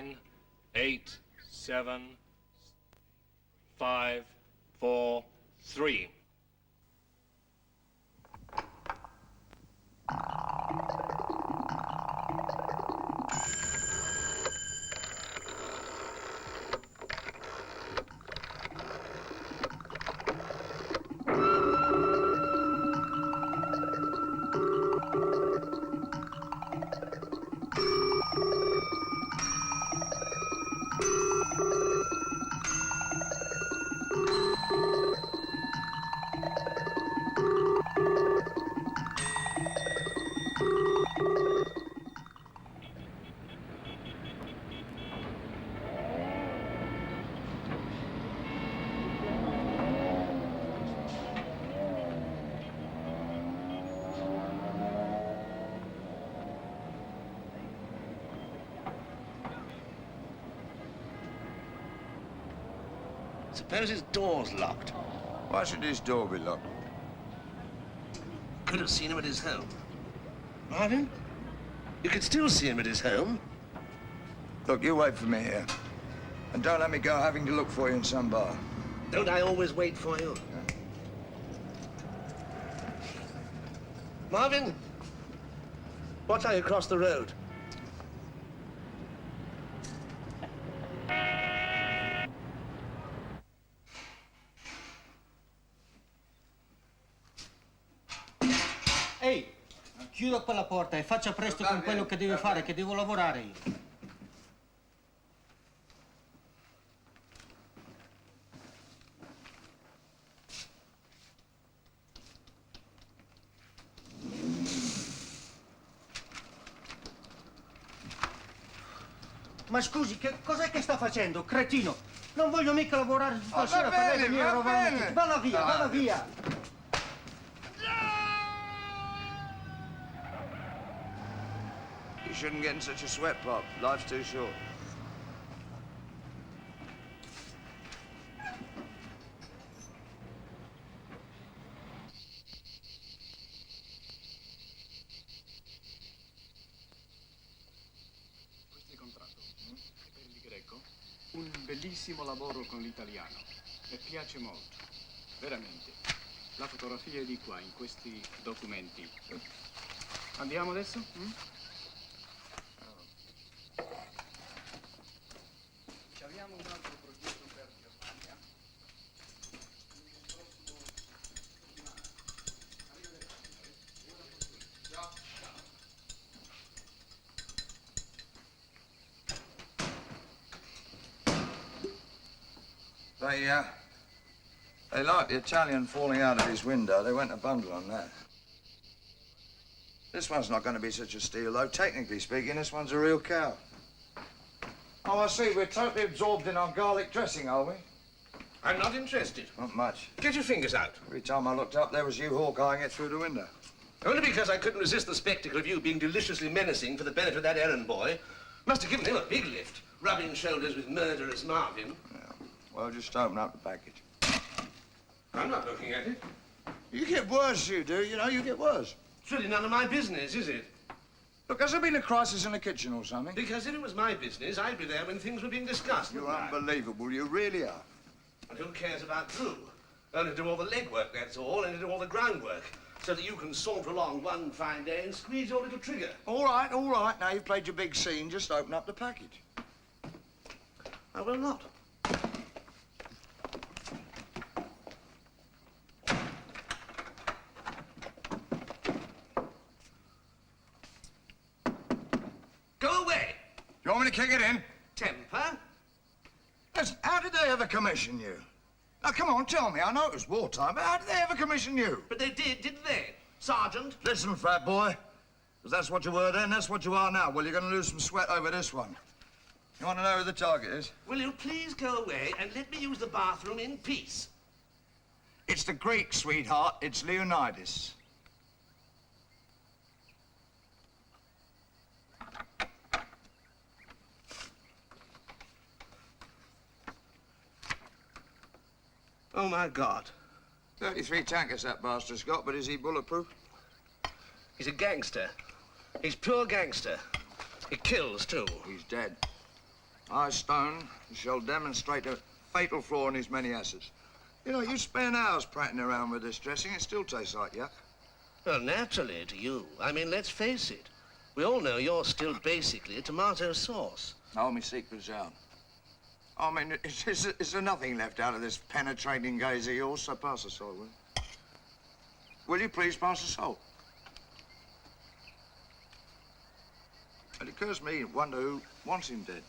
9, 8, 7, 5, 4, 3. Suppose his door's locked. Why should his door be locked? Could have seen him at his home. Marvin, you could still see him at his home. Look, you wait for me here. And don't let me go having to look for you in some bar. Don't I always wait for you? Yeah. Marvin, watch how you cross the road. Ehi, chiuda quella porta e faccia presto con quello che deve fare, che devo lavorare io. Ma scusi, che cos'è che sta facendo, cretino? Non voglio mica lavorare stasera per lei venire a rovarmi. Valla via, valla via. You shouldn't get in such a sweat, Pop. Life's too short. Questo è il contratto. E per il greco, un bellissimo lavoro con l'italiano. Mi piace molto. Veramente. La fotografia è di qua, in questi documenti. Andiamo adesso? Abbiamo un altro progetto per Germania. They liked the Italian falling out of his window. They went a bundle on that. This one's not going to be such a steal, though. Technically speaking, this one's a real cow. Oh, I see. We're totally absorbed in our garlic dressing, are we? I'm not interested. Not much. Get your fingers out. Every time I looked up, there was you hawk-eyeing it through the window. Only because I couldn't resist the spectacle of you being deliciously menacing for the benefit of that errand boy. Must have given him a big lift, rubbing shoulders with murderous Marvin. Yeah. Well, just open up the package. I'm not looking at it. You get worse, you do. You know, you get worse. It's really none of my business, is it? Look, has there been a crisis in the kitchen or something? Because if it was my business, I'd be there when things were being discussed. You're unbelievable. You really are. And who cares about who? Only do all the legwork, that's all, and do all the groundwork, so that you can saunter along one fine day and squeeze your little trigger. All right, all right. Now you've played your big scene. Just open up the package. I will not. Go away! You want me to kick it in? Temper? Listen, how did they ever commission you? Now, come on, tell me. I know it was wartime, but how did they ever commission you? But they did, didn't they? Sergeant? Listen, fat boy, because that's what you were then, that's what you are now. Well, you're going to lose some sweat over this one. You want to know who the target is? Will you please go away and let me use the bathroom in peace? It's the Greek, sweetheart. It's Leonidas. Oh, my God. 33 tankers that bastard's got, but is he bulletproof? He's a gangster. He's pure gangster. He kills, too. He's dead. I, Stone, shall demonstrate a fatal flaw in his many assets. You know, you spend hours prattling around with this dressing, it still tastes like yuck. Well, naturally, to you. I mean, let's face it. We all know you're still basically a tomato sauce. Hold me secrets out. I mean, is there nothing left out of this penetrating gaze of yours? So pass the salt, will you? Will you please pass the salt? It occurs to me, you wonder who wants him dead.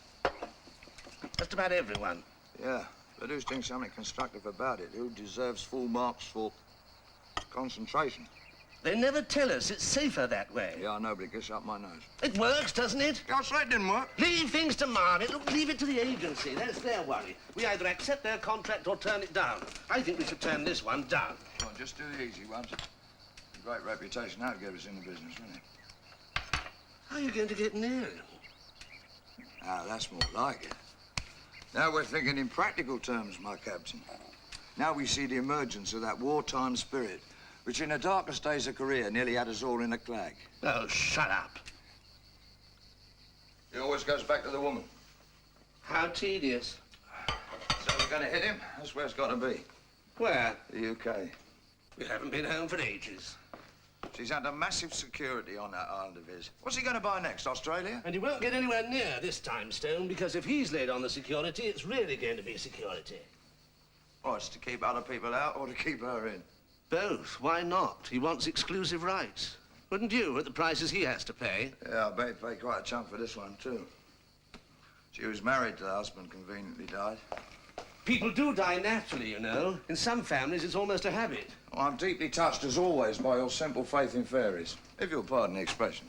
Just about everyone. Yeah, but who's doing something constructive about it? Who deserves full marks for concentration? They never tell us it's safer that way. Yeah, I know, but it gets up my nose. It works, doesn't it? I say it didn't work. Leave things to Marvin. Look, leave it to the agency. That's their worry. We either accept their contract or turn it down. I think we should turn this one down. Come on, just do the easy ones. A great reputation that would give us in the business, wouldn't it? How are you going to get near him? Ah, that's more like it. Now we're thinking in practical terms, my captain. Now we see the emergence of that wartime spirit, which in the darkest days of Korea nearly had us all in a clag. Oh, shut up. It always goes back to the woman. How tedious. So we're going to hit him? That's where it's got to be. Where? The UK. We haven't been home for ages. She's under massive security on that island of his. What's he going to buy next, Australia? And he won't get anywhere near this time, Stone, because if he's laid on the security, it's really going to be security. Oh, it's to keep other people out or to keep her in? Both. Why not? He wants exclusive rights. Wouldn't you, at the prices he has to pay? Yeah, I bet he paid quite a chunk for this one, too. She was married till the husband conveniently died. People do die naturally, you know. In some families, it's almost a habit. Well, I'm deeply touched, as always, by your simple faith in fairies, if you'll pardon the expression.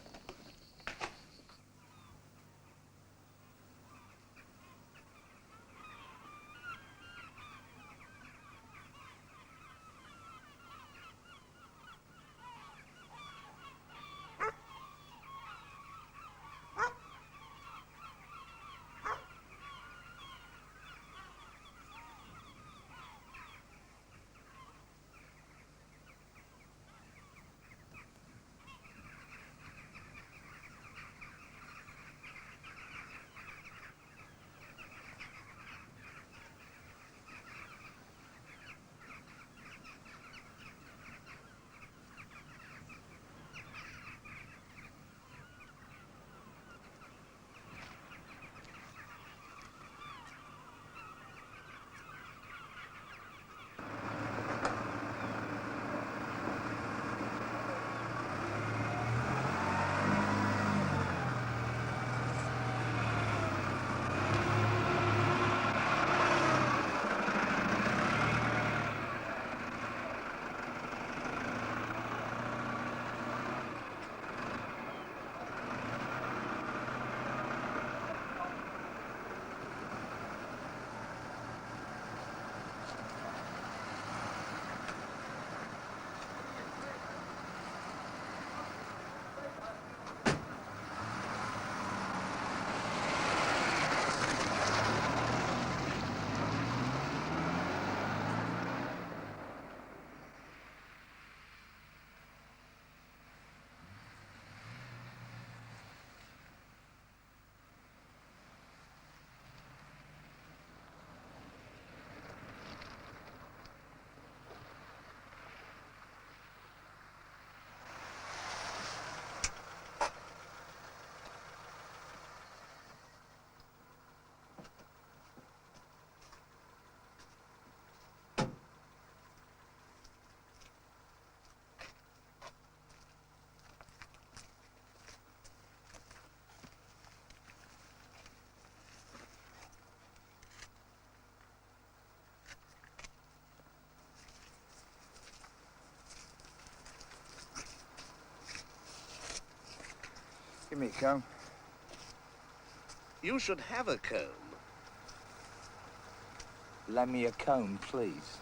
Give me a comb. You should have a comb. Lend me a comb, please.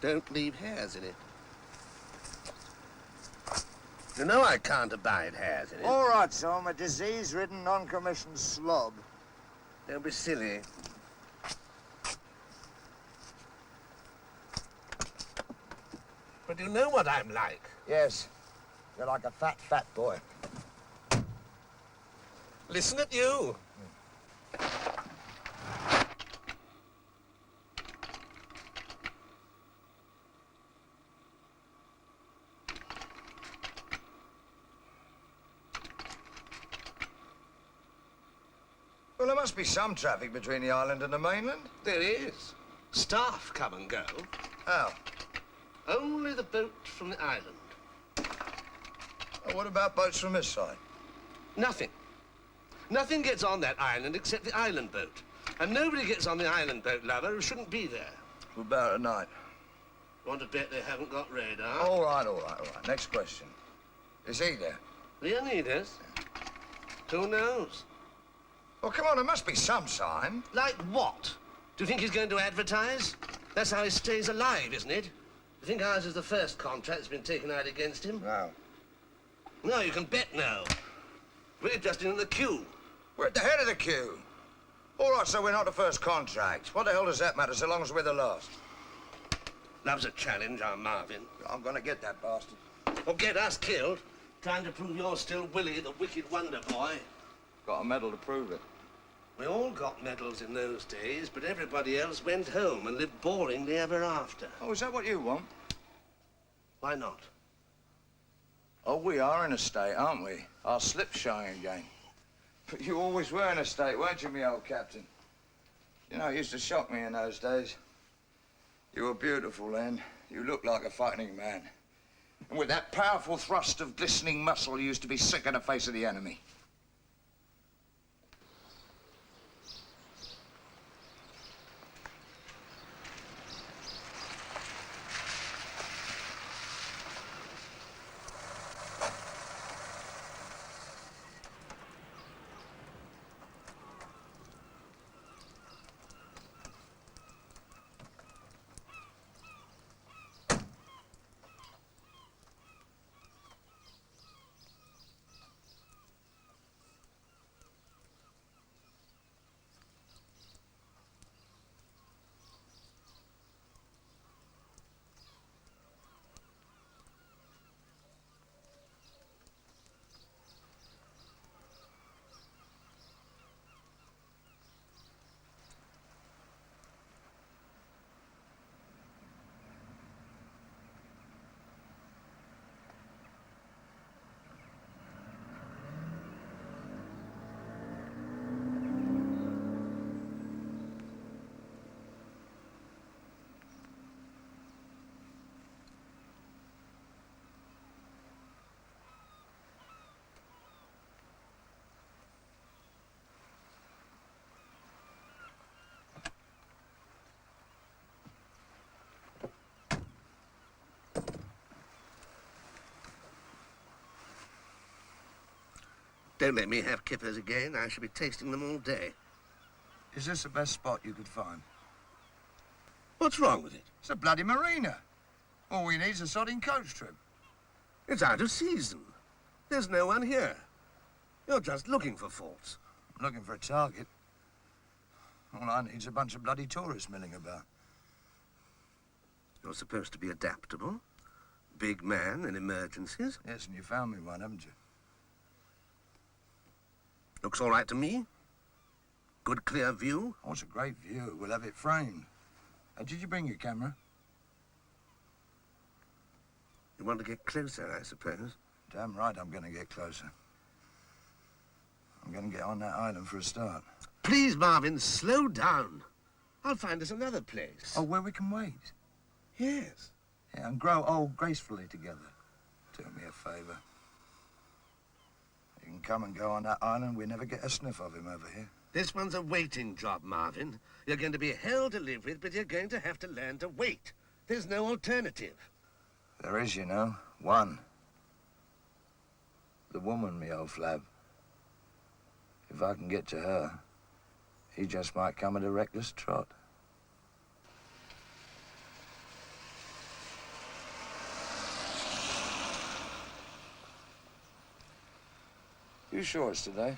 Don't leave hairs in it. You know I can't abide hairs in it. All right, so I'm a disease-ridden, non-commissioned slob. Don't be silly. But you know what I'm like. Yes. You're like a fat boy. Listen at you. Well, there must be some traffic between the island and the mainland. There is. Staff come and go. How? Only the boat from the island. Well, what about boats from this side? Nothing. Nothing gets on that island except the island boat. And nobody gets on the island boat, lover, who shouldn't be there. What about at night? Want to bet they haven't got radar? All right. Next question. Is he there? Leonidas? Who knows? Well, come on, there must be some sign. Like what? Do you think he's going to advertise? That's how he stays alive, isn't it? You think ours is the first contract that's been taken out against him? No. No, you can bet no. We're just in the queue. We're at the head of the queue. All right, so we're not the first contract. What the hell does that matter, so long as we're the last? Loves a challenge, our Marvin. I'm gonna get that bastard. Or get us killed, trying to prove you're still Willie, the wicked wonder boy. Got a medal to prove it. We all got medals in those days, but everybody else went home and lived boringly ever after. Oh, is that what you want? Why not? Oh, we are in a state, aren't we? Our slip's showing again. But you always were in a state, weren't you, me old captain? You know, it used to shock me in those days. You were beautiful then. You looked like a fighting man. And with that powerful thrust of glistening muscle, you used to be sick in the face of the enemy. Don't let me have kippers again. I shall be tasting them all day. Is this the best spot you could find? What's wrong with it? It's a bloody marina. All we need is a sodding coach trip. It's out of season. There's no one here. You're just looking for faults. I'm looking for a target. All I need is a bunch of bloody tourists milling about. You're supposed to be adaptable. Big man in emergencies. Yes, and you found me one, haven't you? Looks all right to me. Good clear view. Oh, it's a great view. We'll have it framed. Did you bring your camera? You want to get closer, I suppose. Damn right I'm going to get closer. I'm going to get on that island for a start. Please, Marvin, slow down. I'll find us another place. Oh, where we can wait? Yes. Yeah, and grow old gracefully together. Do me a favour. You can come and go on that island. We never get a sniff of him over here. This one's a waiting job, Marvin. You're going to be hell to live with, but you're going to have to learn to wait. There's no alternative. There is, you know. One. The woman, me old flab. If I can get to her, he just might come at a reckless trot. You sure it's today?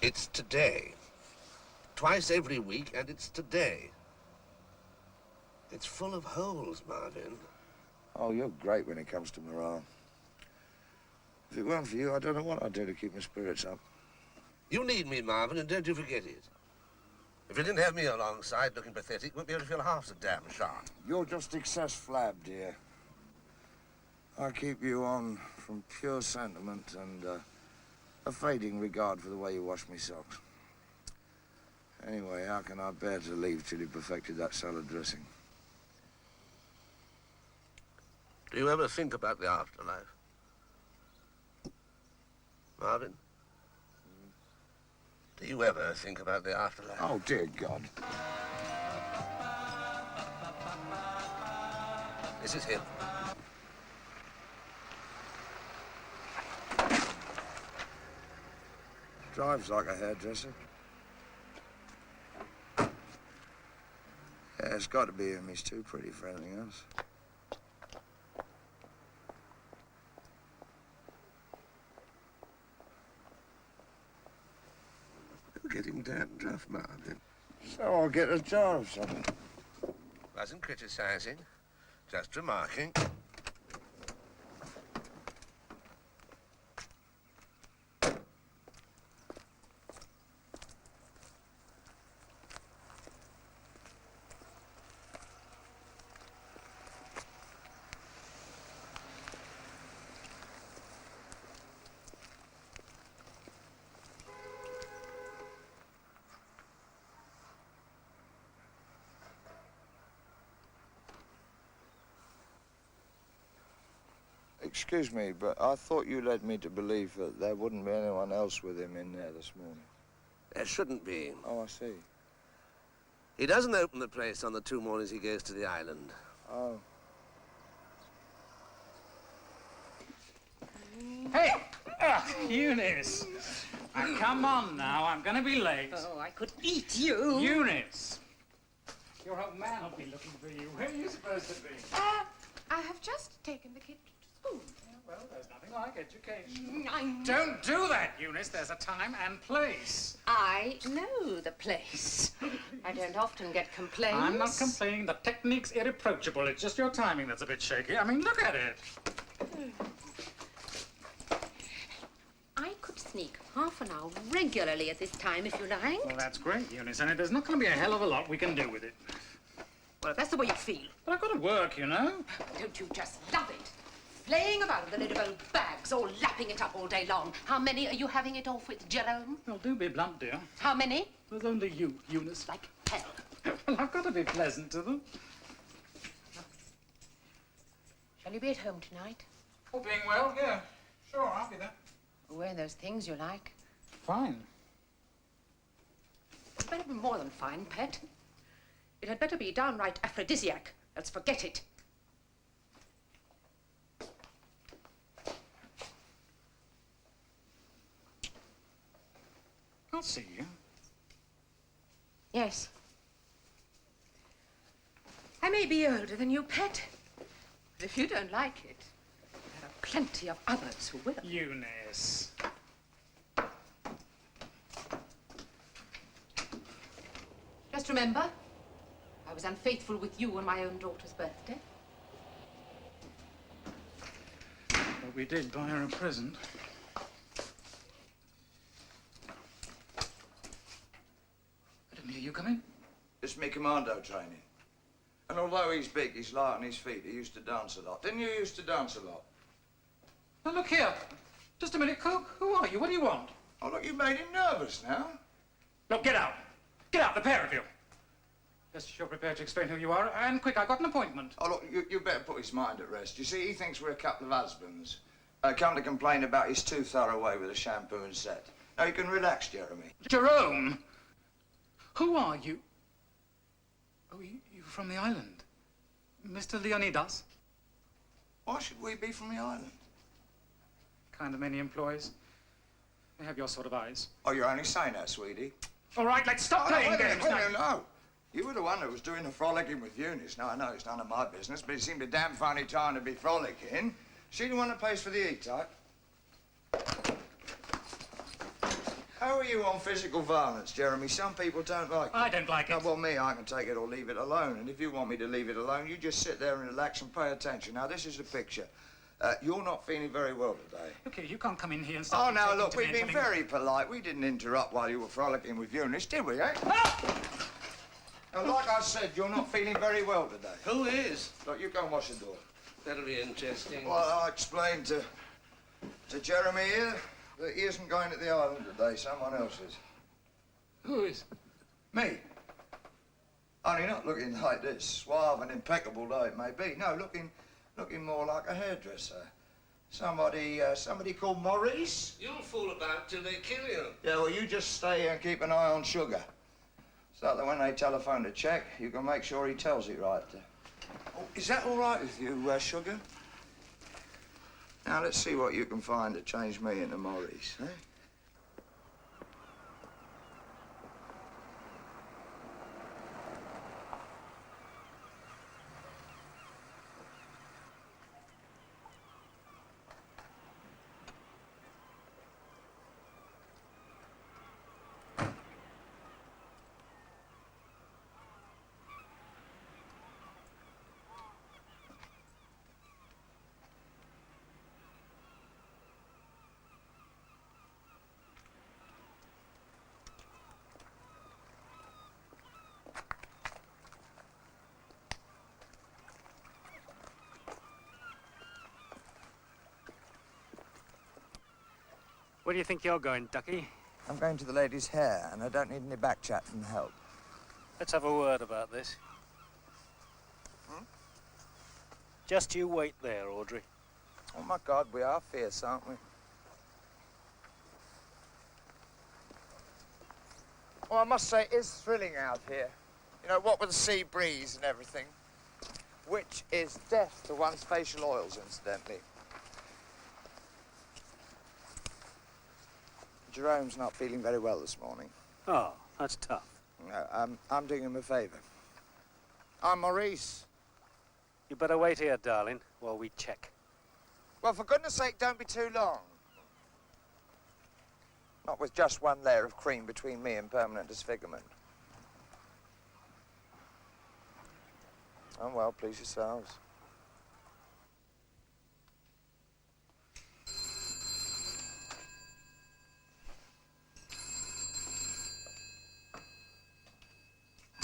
It's today. Twice every week, and it's today. It's full of holes, Marvin. Oh, you're great when it comes to morale. If it weren't for you, I don't know what I'd do to keep my spirits up. You need me, Marvin, and don't you forget it. If you didn't have me alongside looking pathetic, you wouldn't be able to feel half so damn sharp. You're just excess flab, dear. I keep you on from pure sentiment and a fading regard for the way you wash me socks. Anyway, how can I bear to leave till you perfected that salad dressing? Do you ever think about the afterlife? Marvin? Do you ever think about the afterlife? Oh, dear God. This is him. Drives like a hairdresser. Yeah, it's got to be him. He's too pretty for anything else. You're getting dandruff, Marvin. So I'll get a jar of something. Wasn't criticizing, just remarking. Excuse me, but I thought you led me to believe that there wouldn't be anyone else with him in there this morning. There shouldn't be. Oh, I see. He doesn't open the place on the 2 mornings he goes to the island. Oh. Hey! Eunice! Now, come on now, I'm gonna be late. Oh, I could eat you. Eunice! Your old man will be looking for you. Where are you supposed to be? I have just taken the kid to school. Yeah, well, there's nothing like education. I know. Don't do that, Eunice. There's a time and place. I know the place. I don't often get complaints. I'm not complaining. The technique's irreproachable. It's just your timing that's a bit shaky. I mean, look at it. I could sneak half an hour regularly at this time if you like. Well, that's great, Eunice, and there's not going to be a hell of a lot we can do with it. Well, if that's the way you feel. But I've got to work, you know. Don't you just love it? Playing about with a load of old bags, all lapping it up all day long. How many are you having it off with, Jerome? Well, do be blunt, dear. How many? There's only you, Eunice. Like hell. Well, I've got to be pleasant to them. Shall you be at home tonight? Oh, being well, yeah. Sure, I'll be there. Wearing those things you like. Fine. It's better be more than fine, pet. It had better be downright aphrodisiac. Let's forget it. I'll see you. Yes. I may be older than you, pet, but if you don't like it, there are plenty of others who will. Eunice. Just remember, I was unfaithful with you on my own daughter's birthday. But we did buy her a present. I didn't hear you come in. It's me commando training. And although he's big, he's light on his feet. He used to dance a lot. Didn't you used to dance a lot? Now, look here. Just a minute, Cook. Who are you? What do you want? Oh, look, you made him nervous now. Look, get out. Get out, the pair of you. Just you're prepared to explain who you are. And quick, I got an appointment. Oh, look, you better put his mind at rest. You see, he thinks we're a couple of husbands. Come to complain about his too thorough way with the shampoo and set. Now, you can relax, Jeremy. Jerome! Who are you? Oh, you from the island? Mr. Leonidas? Why should we be from the island? Kind of many employees. They have your sort of eyes. Oh, you're only saying that, sweetie. All right, let's stop playing wait a games minute, now. no. You were the one that was doing the frolicking with Eunice. Now, I know it's none of my business, but it seemed a damn funny time to be frolicking. She the one that pays for the E-type. How are you on physical violence, Jeremy? Some people don't like it. I don't like No, it. well, me, I can take it or leave it alone. And if you want me to leave it alone, you just sit there and relax and pay attention. Now, this is the picture. You're not feeling very well today. Look here, you can't come in here and start... Oh, now, talking look, to me we've and been telling- very polite. We didn't interrupt while you were frolicking with Eunice, did we, eh? Now, like I said, you're not feeling very well today. Who is? Look, you go and wash the door. That'll be interesting. Well, I explained to Jeremy here that he isn't going to the island today. Someone else is. Who is? Me. Only not looking like this. Suave and impeccable though it may be. No, looking more like a hairdresser. Somebody called Maurice? You'll fool about till they kill you. Yeah, well, you just stay here and keep an eye on Sugar. So that when they telephone to check, you can make sure he tells it right. Oh, is that all right with you, Sugar? Now, let's see what you can find to change me into Maurice, eh? Where do you think you're going, Ducky? I'm going to the lady's hair, and I don't need any back chat from help. Let's have a word about this. Just you wait there, Audrey. Oh, my God, we are fierce, aren't we? Well, I must say, it is thrilling out here. You know, what with the sea breeze and everything. Which is death to one's facial oils, incidentally. Jerome's not feeling very well this morning. Oh, that's tough. No, I'm doing him a favor. I'm Maurice. You better wait here, darling, while we check. Well, for goodness sake, don't be too long. Not with just one layer of cream between me and permanent disfigurement. Oh, well, please yourselves.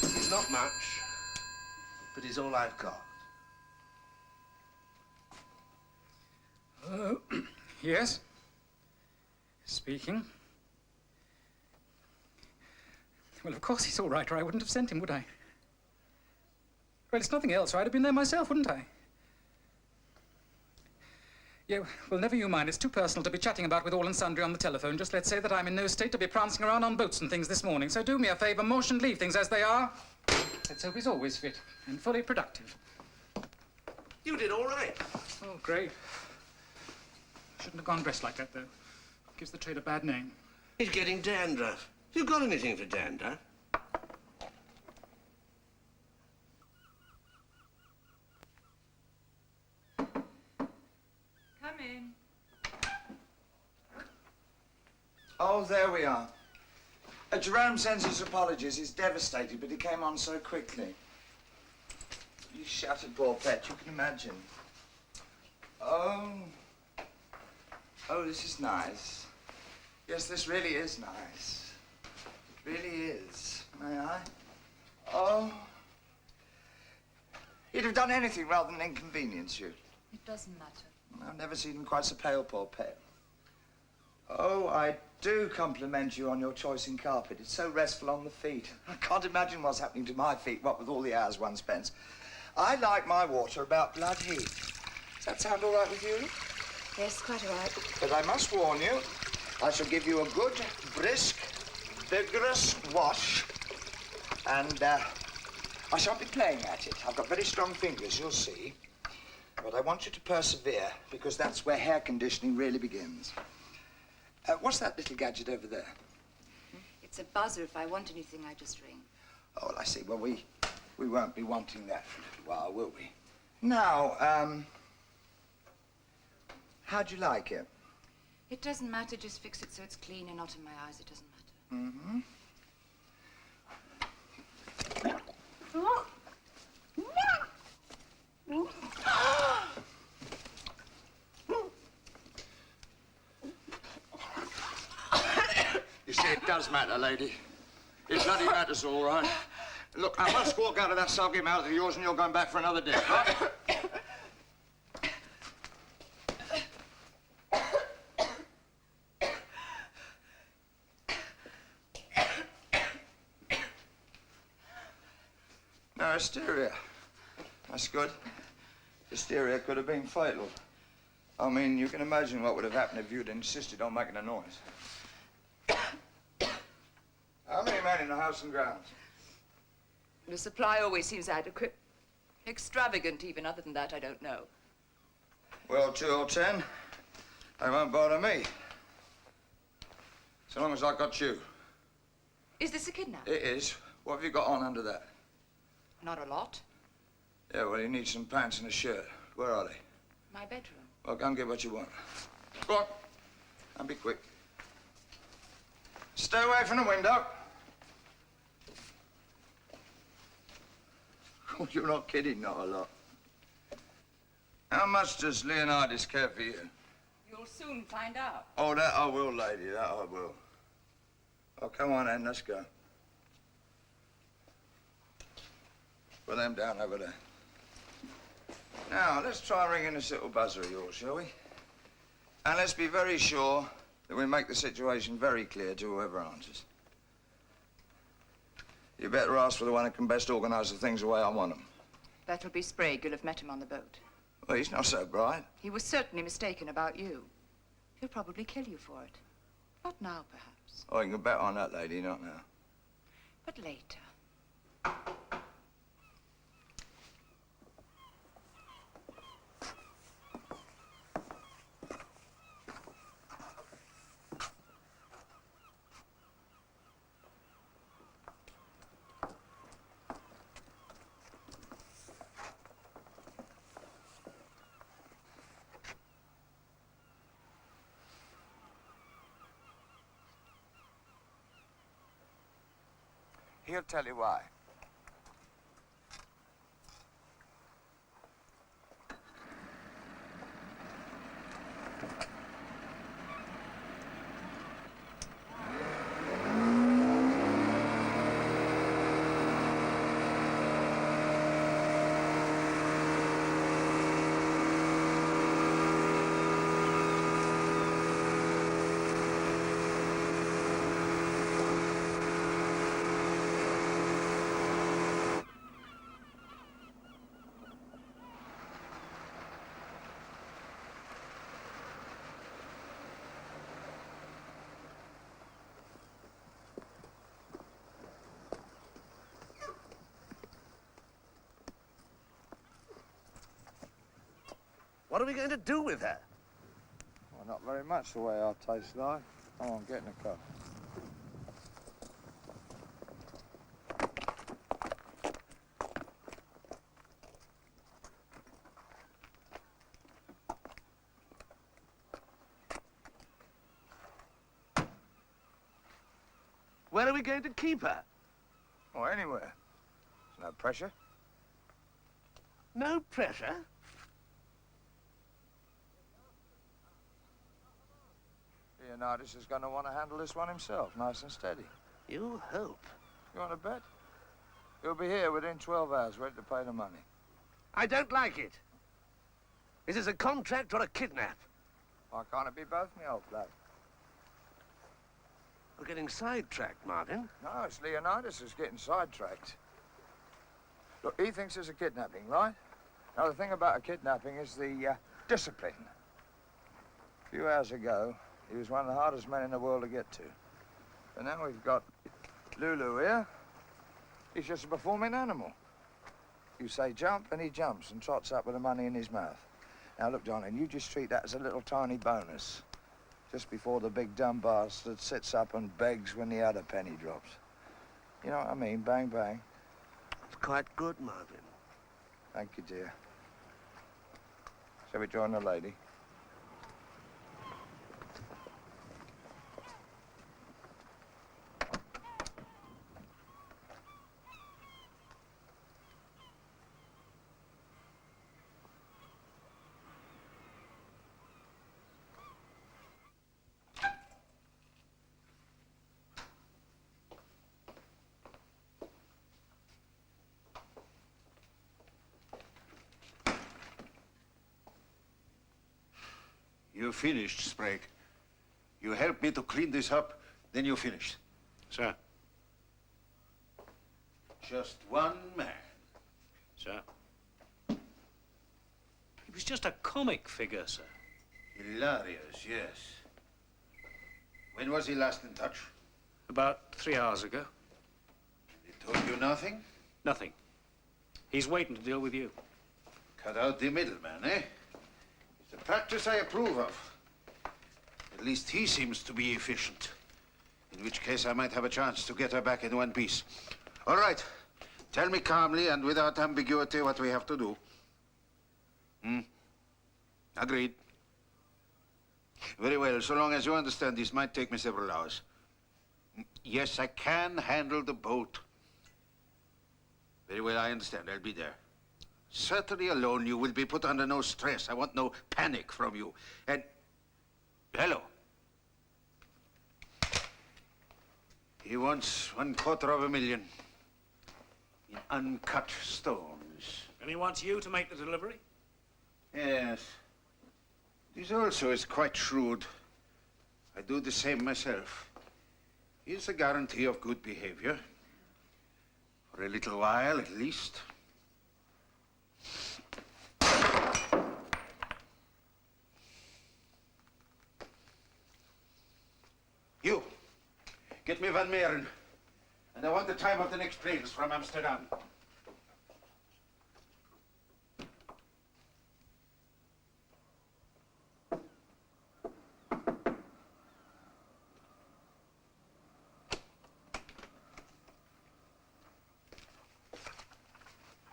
It's not much, but it's all I've got. Yes? Speaking. Well, of course he's all right, or I wouldn't have sent him, would I? Well, it's nothing else, or I'd have been there myself, wouldn't I? Yeah, well, never you mind. It's too personal to be chatting about with all and sundry on the telephone. Just let's say that I'm in no state to be prancing around on boats and things this morning. So do me a favor, motion, leave things as they are. Let's hope he's always fit and fully productive. You did all right. Oh, great. Shouldn't have gone dressed like that, though. Gives the trade a bad name. He's getting dandruff. Have you got anything for dandruff? Come in. Oh, there we are. Jerome sends his apologies. He's devastated, but he came on so quickly. You shattered poor pet, you can imagine. Oh, this is nice. Yes, this really is nice. It really is. May I? Oh. He'd have done anything rather than inconvenience you. It doesn't matter. I've never seen him quite so pale, poor pet. Oh, I do compliment you on your choice in carpet. It's so restful on the feet. I can't imagine what's happening to my feet, what with all the hours one spends. I like my water about blood heat. Does that sound all right with you? Yes, quite all right. But I must warn you, I shall give you a good, brisk, vigorous wash. And, I shan't be playing at it. I've got very strong fingers, you'll see. But I want you to persevere, because that's where hair conditioning really begins. What's that little gadget over there? It's a buzzer. If I want anything, I just ring. Oh, well, I see. Well, we won't be wanting that for a little while, will we? Now, how'd you like it? It doesn't matter. Just fix it so it's clean and not in my eyes. It doesn't matter. Mm-hmm. does matter, lady. It bloody matters, all right. Look, I must walk out of that sulky mouth of yours and you're going back for another day, right? No, hysteria. That's good. Hysteria could have been fatal. I mean, you can imagine what would have happened if you'd insisted on making a noise. How many men in the house and grounds? The supply always seems adequate. Extravagant, even. Other than that, I don't know. Well, 2 or 10, they won't bother me. So long as I got you. Is this a kidnap? It is. What have you got on under that? Not a lot. Yeah, well, you need some pants and a shirt. Where are they? My bedroom. Well, go and get what you want. Go on. And be quick. Stay away from the window. Oh, you're not kidding, not a lot. How much does Leonidas care for you? You'll soon find out. Oh, that I will, lady, that I will. Oh, come on, then, let's go. Put them down over there. Now, let's try ringing this little buzzer of yours, shall we? And let's be very sure that we make the situation very clear to whoever answers. You better ask for the one that can best organize the things the way I want them. That'll be Sprague. You'll have met him on the boat. Well, he's not so bright. He was certainly mistaken about you. He'll probably kill you for it. Not now, perhaps, Oh, you can bet on that, lady, not now. but later. He'll tell you why. What are we going to do with her? Well, not very much the way I taste like. Come on, get in the car. Where are we going to keep her? Oh, anywhere. There's no pressure. No pressure? Leonidas is going to want to handle this one himself, nice and steady. You hope. You want to bet? He'll be here within 12 hours, ready to pay the money. I don't like it. Is this a contract or a kidnap? Why can't it be both, me old bloke? We're getting sidetracked, Marvin. No, it's Leonidas who's getting sidetracked. Look, he thinks it's a kidnapping, right? Now, the thing about a kidnapping is the discipline. A few hours ago, he was one of the hardest men in the world to get to. But now we've got Lulu here. He's just a performing animal. You say jump, and he jumps and trots up with the money in his mouth. Now, look, darling, you just treat that as a little tiny bonus. Just before the big dumb bastard sits up and begs when the other penny drops. You know what I mean? Bang, bang. It's quite good, Marvin. Thank you, dear. Shall we join the lady? you finished, Sprague. You helped me to clean this up, then you finished. Sir. Just one man. Sir. He was just a comic figure, sir. Hilarious, yes. When was he last in touch? About 3 hours ago. He told you nothing? Nothing. He's waiting to deal with you. Cut out the middleman, eh? It's a practice I approve of. At least he seems to be efficient. In which case I might have a chance to get her back in one piece. All right. Tell me calmly and without ambiguity what we have to do. Agreed. Very well, so long as you understand this might take me several hours. Yes, I can handle the boat. Very well, I understand. I'll be there. Certainly alone, you will be put under no stress. I want no panic from you. And... hello. He wants $250,000 in uncut stones. And he wants you to make the delivery? Yes. This also is quite shrewd. I do the same myself. Here's a guarantee of good behavior. For a little while, at least. You, get me Van Meeren. And I want the time of the next trains from Amsterdam.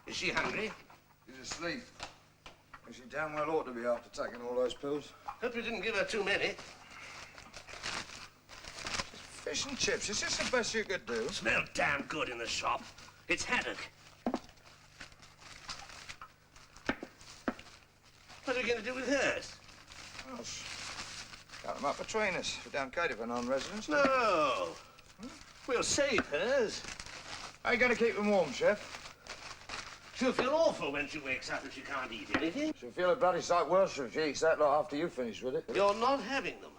Is she hungry? She's asleep. And she damn well ought to be after taking all those pills. Hope you didn't give her too many. Fish and chips, is this the best you could do? Smell damn good in the shop. It's haddock. What are we going to do with hers? Well, cut them up between us. We don't cater for non-residents. No. We'll save hers. How you going to keep them warm, Chef? She'll feel awful when she wakes up and she can't eat anything. She'll feel a bloody sight worse if she eats that lot after you finish with it. You're not having them.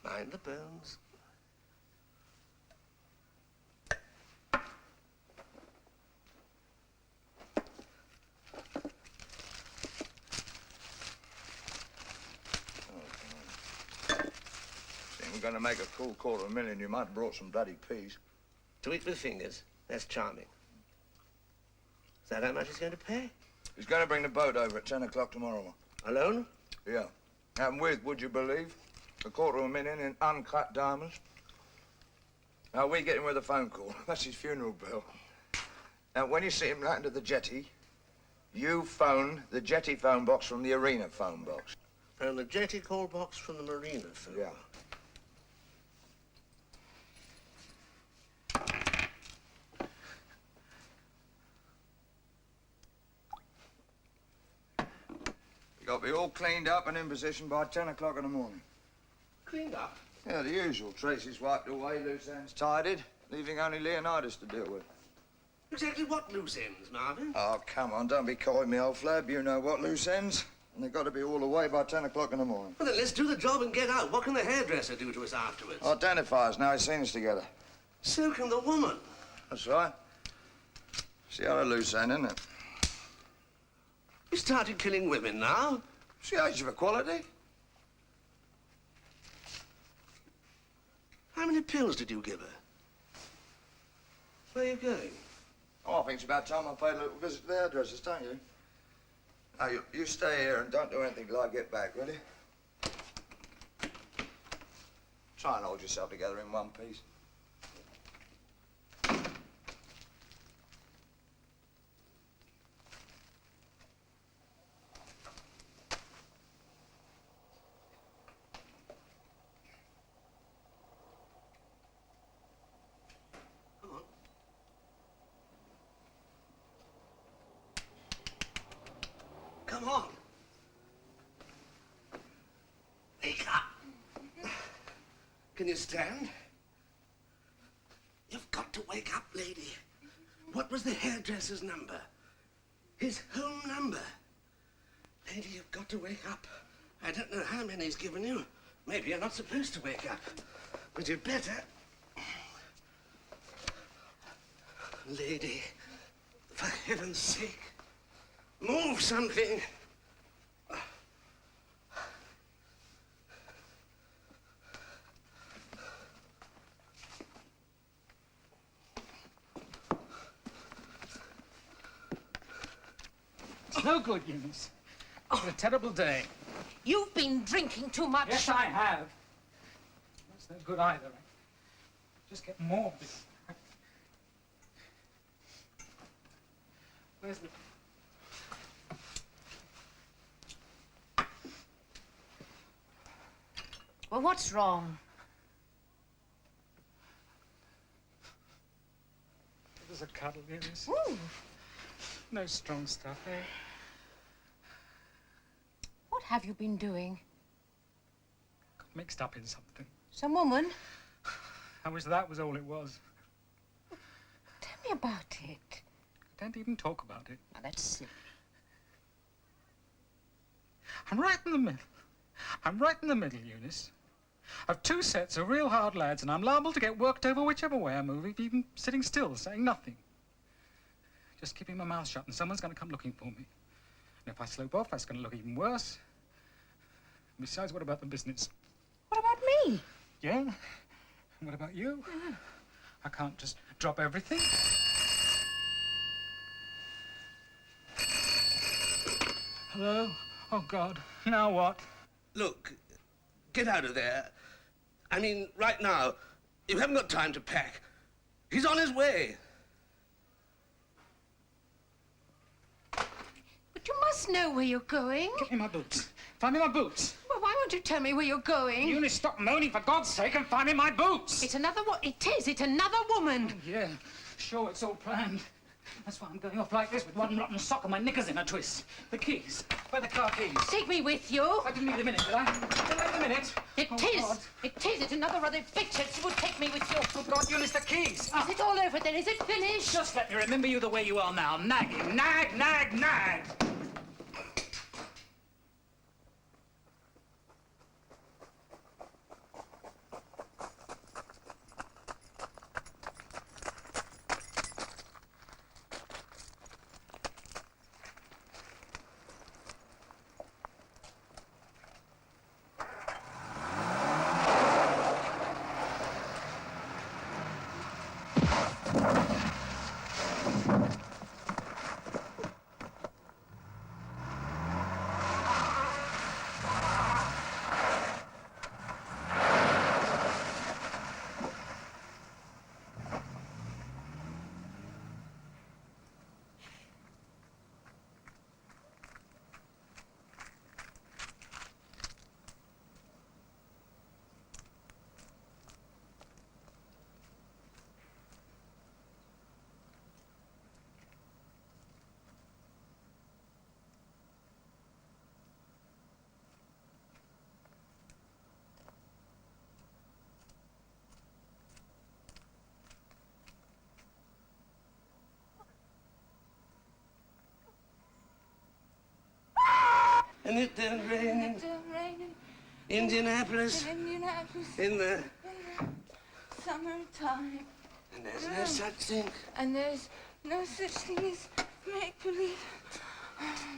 Mind the bones. We're going to make a cool $250,000. You might have brought some bloody peas. To eat with fingers. That's charming. Is that how much he's going to pay? He's going to bring the boat over at 10 o'clock tomorrow. Alone? Yeah. And with, would you believe, $250,000 in uncut diamonds. Now, we get him with a phone call. That's his funeral bill. Now, when you see him land at the jetty, you phone the jetty phone box from the arena phone box. Phone the jetty call box from the marina phone. Yeah. You got to be all cleaned up and in position by 10 o'clock in the morning. Cleaned up? Yeah, the usual. Traces wiped away, loose ends tidied, leaving only Leonidas to deal with. Exactly what loose ends, Marvin? Oh, come on, don't be coy, me old flab. You know what loose ends. And they've got to be all away by 10 o'clock in the morning. Well, then let's do the job and get out. What can the hairdresser do to us afterwards? Identify us now he's seen us together. So can the woman. That's right. See how a loose end, isn't it? You started killing women now? It's the age of equality. How many pills did you give her? Where are you going? Oh, I think it's about time I paid a little visit to the hairdressers, don't you? Now, you stay here and don't do anything till I get back, will you? Try and hold yourself together in one piece. Come on. Can you stand? You've got to wake up, lady. What was the hairdresser's number? His home number. Lady, you've got to wake up. I don't know how many he's given you. Maybe you're not supposed to wake up. But you'd better. Lady, for heaven's sake, move something. It's no good, Eunice. It's been a terrible day. You've been drinking too much. Yes, I have. That's no good either. I just get morbid. Where's the... Well, what's wrong? There's a cuddle, Eunice. Ooh. No strong stuff, eh? What have you been doing? Got mixed up in something. Some woman? I wish that was all it was. Tell me about it. Don't even talk about it. Now, that's silly. I'm right in the middle. I'm right in the middle, Eunice. I've two sets of real hard lads, and I'm liable to get worked over whichever way I move, even sitting still, saying nothing. Just keeping my mouth shut, and someone's going to come looking for me. And if I slope off, that's going to look even worse. Besides, what about the business? What about me? Yeah? And what about you? Yeah. I can't just drop everything. Hello? Oh, God. Now what? Look, get out of there. I mean, right now. You haven't got time to pack. He's on his way. But you must know where you're going. Get me my boots. Find me my boots. Well, why won't you tell me where you're going? Eunice, stop moaning, for God's sake, and find me my boots. It's another It is. It's another woman. Oh, yeah. Sure, it's all planned. That's why I'm going off like this with one rotten sock and my knickers in a twist. The keys. Where are the car keys? Take me with you. I didn't need a minute, did I? Didn't need a minute. It oh, is. God. It is. It's another other bitch that would take me with you. Oh, God, Eunice, the keys. Is it all over then? Is it finished? Just let me remember you the way you are now. Nagging. Nag, nag, nag. And it don't rain in Indianapolis. In the summertime. And there's no such thing. And there's no such thing as make-believe.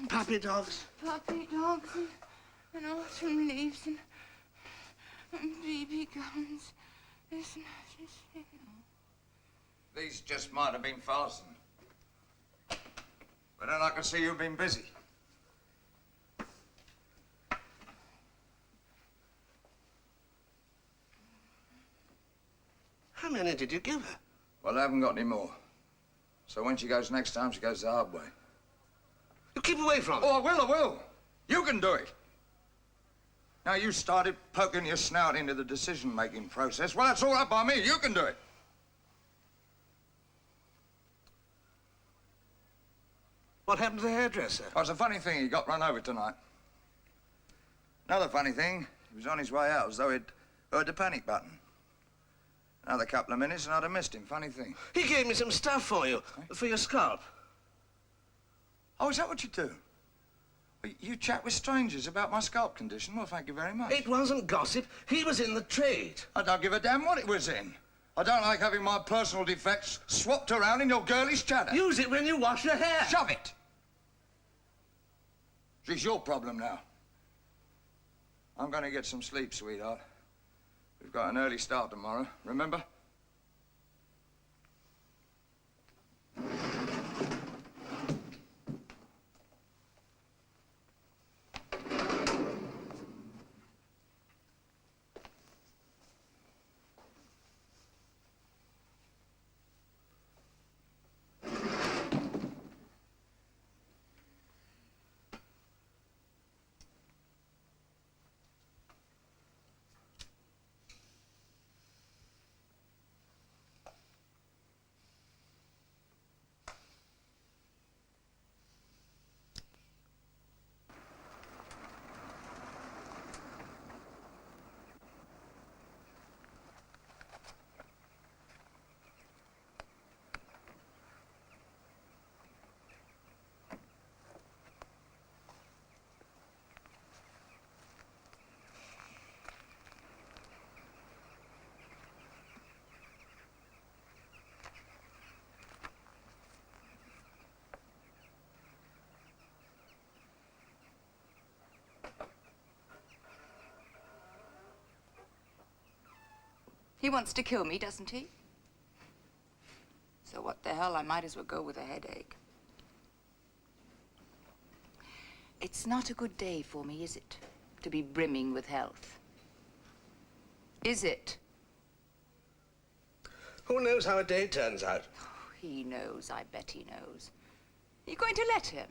Puppy dogs. Puppy dogs and autumn leaves and BB guns. There's no such thing. These just might have been fastened. But then I can see you've been busy. How many did you give her? Well, I haven't got any more. So when she goes next time, she goes the hard way. You keep away from her. Oh, I will. You can do it. Now, you started poking your snout into the decision-making process. Well, that's all up by me. You can do it. What happened to the hairdresser? Oh, it's a funny thing. He got run over tonight. Another funny thing, he was on his way out as though he'd heard the panic button. Another couple of minutes and I'd have missed him. Funny thing. He gave me some stuff for you, for your scalp. Oh, is that what you do? You chat with strangers about my scalp condition? Well, thank you very much. It wasn't gossip. He was in the trade. I don't give a damn what it was in. I don't like having my personal defects swapped around in your girlish chatter. Use it when you wash your hair. Shove it! It's your problem now. I'm going to get some sleep, sweetheart. We've got an early start tomorrow, remember? He wants to kill me, doesn't he? So what the hell, I might as well go with a headache. It's not a good day for me, is it? To be brimming with health. Is it? Who knows how a day turns out? Oh, he knows, I bet he knows. Are you going to let him?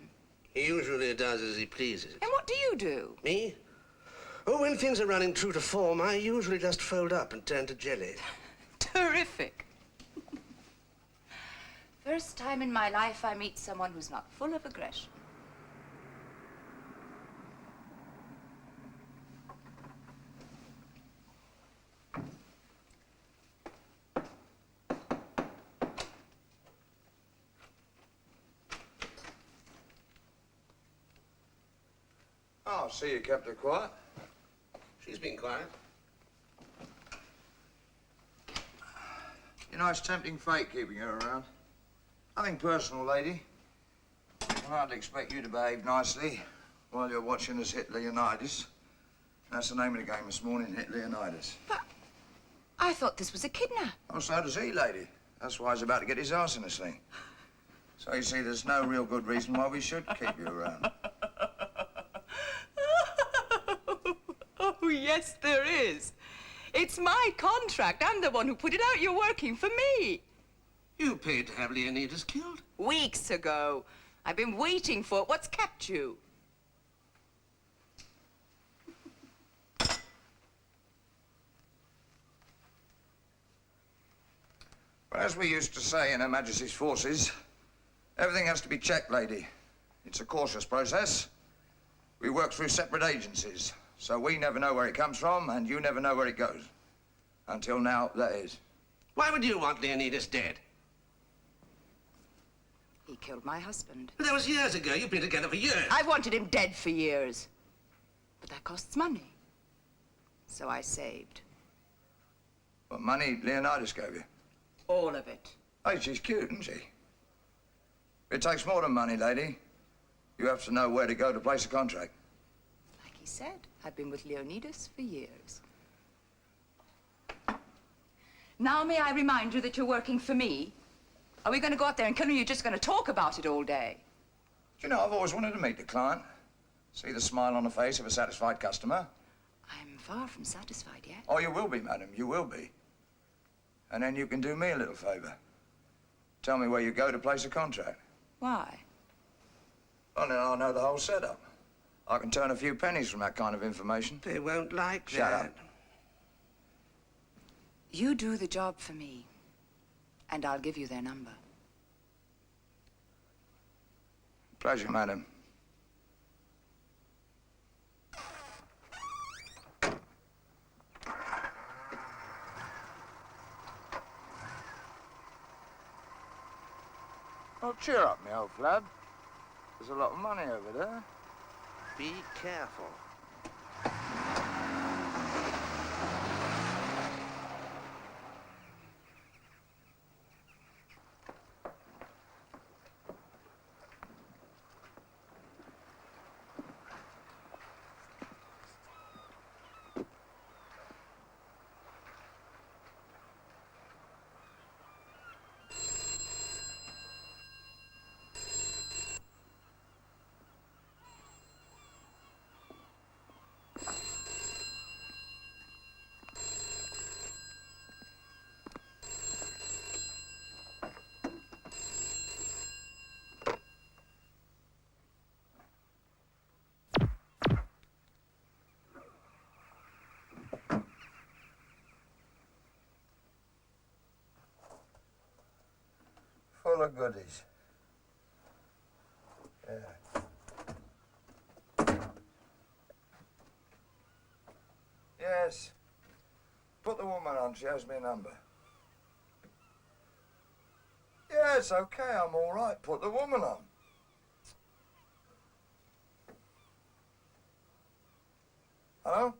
He usually does as he pleases. And what do you do? Me? Oh, when things are running true to form, I usually just fold up and turn to jelly. Terrific. First time in my life I meet someone who's not full of aggression. Oh, see you kept her quiet. She's been quiet. You know, it's tempting fate keeping her around. Nothing personal, lady. I hardly expect you to behave nicely while you're watching us hit Leonidas. That's the name of the game this morning, hit Leonidas. But I thought this was a kidnap. Oh, so does he, lady. That's why he's about to get his arse in this thing. So you see, there's no real good reason why we should keep you around. Oh, yes, there is. It's my contract. I'm the one who put it out. You're working for me. You paid to have Leonidas killed? Weeks ago. I've been waiting for it. What's kept you? Well, as we used to say in Her Majesty's forces, everything has to be checked, lady. It's a cautious process. We work through separate agencies. So we never know where it comes from, and you never know where it goes. Until now, that is. Why would you want Leonidas dead? He killed my husband. But that was years ago. You've been together for years. I've wanted him dead for years. But that costs money. So I saved. What money Leonidas gave you? All of it. Hey, she's cute, isn't she? It takes more than money, lady. You have to know where to go to place a contract. Like he said, I've been with Leonidas for years. Now may I remind you that you're working for me? Are we going to go out there and kill him, or are you just going to talk about it all day? Do you know, I've always wanted to meet the client. See the smile on the face of a satisfied customer. I'm far from satisfied yet. Oh, you will be, madam, you will be. And then you can do me a little favor. Tell me where you go to place a contract. Why? Well, then I'll know the whole setup. I can turn a few pennies from that kind of information. They won't like Shut that. up. You do the job for me, and I'll give you their number. Pleasure, madam. Oh, cheer up, me old lad. There's a lot of money over there. Be careful. Full of goodies. Yeah. Yes. Put the woman on. She has my number. Yes, okay, I'm all right. Put the woman on. Hello?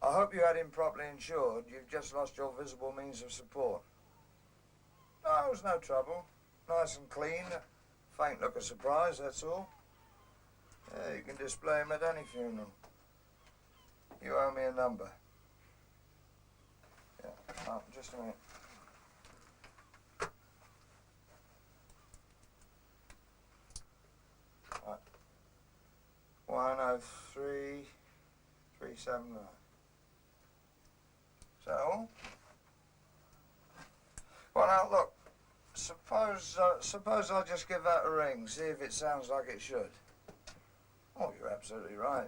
I hope you had him properly insured. You've just lost your visible means of support. No, it was no trouble. Nice and clean. Faint look of surprise, that's all. Yeah, you can display him at any funeral. You owe me a number. Yeah, oh, just a minute. Right. 103 379. Is that all? Well, now, look, suppose I just give that a ring, see if it sounds like it should. Oh, you're absolutely right.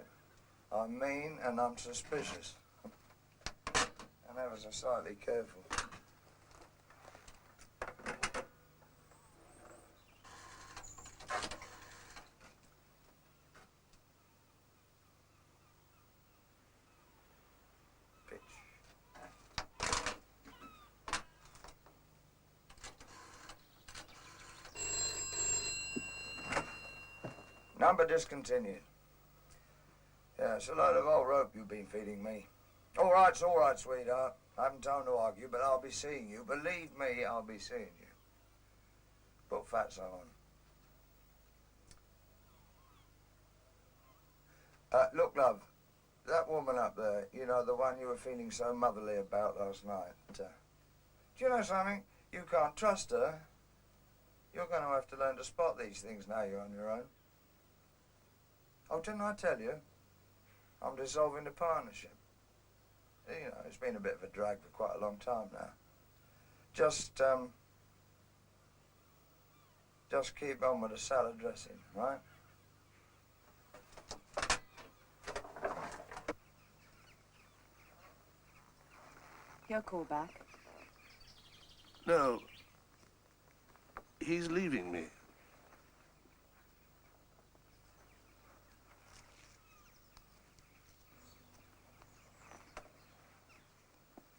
I'm mean and I'm suspicious. And ever so slightly careful. Number discontinued. Yeah, it's a load of old rope you've been feeding me. All right, sweetheart. I haven't time to argue, but I'll be seeing you. Believe me, I'll be seeing you. Put fats on. Look, love, that woman up there, you know, the one you were feeling so motherly about last night. Do you know something? You can't trust her. You're going to have to learn to spot these things now you're on your own. Oh, didn't I tell you? I'm dissolving the partnership. You know, it's been a bit of a drag for quite a long time now. Just keep on with the salad dressing, right? Your call back? No. He's leaving me.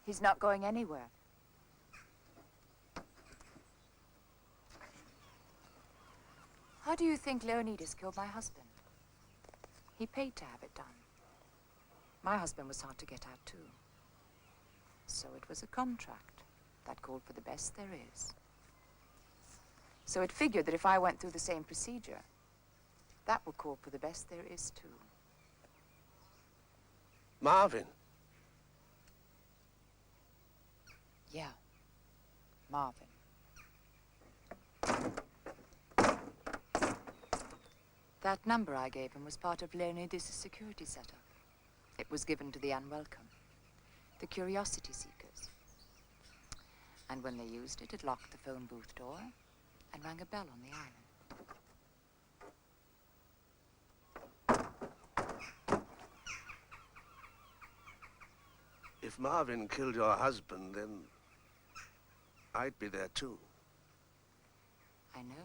He's not going anywhere. How do you think Leonidas killed my husband? He paid to have it done. My husband was hard to get out, too. So it was a contract that called for the best there is. So it figured that if I went through the same procedure, that would call for the best there is, too. Marvin. Yeah, Marvin. That number I gave him was part of Leonidas' security setup. It was given to the unwelcome, the curiosity seekers. And when they used it, it locked the phone booth door and rang a bell on the island. If Marvin killed your husband, then I'd be there too. I know.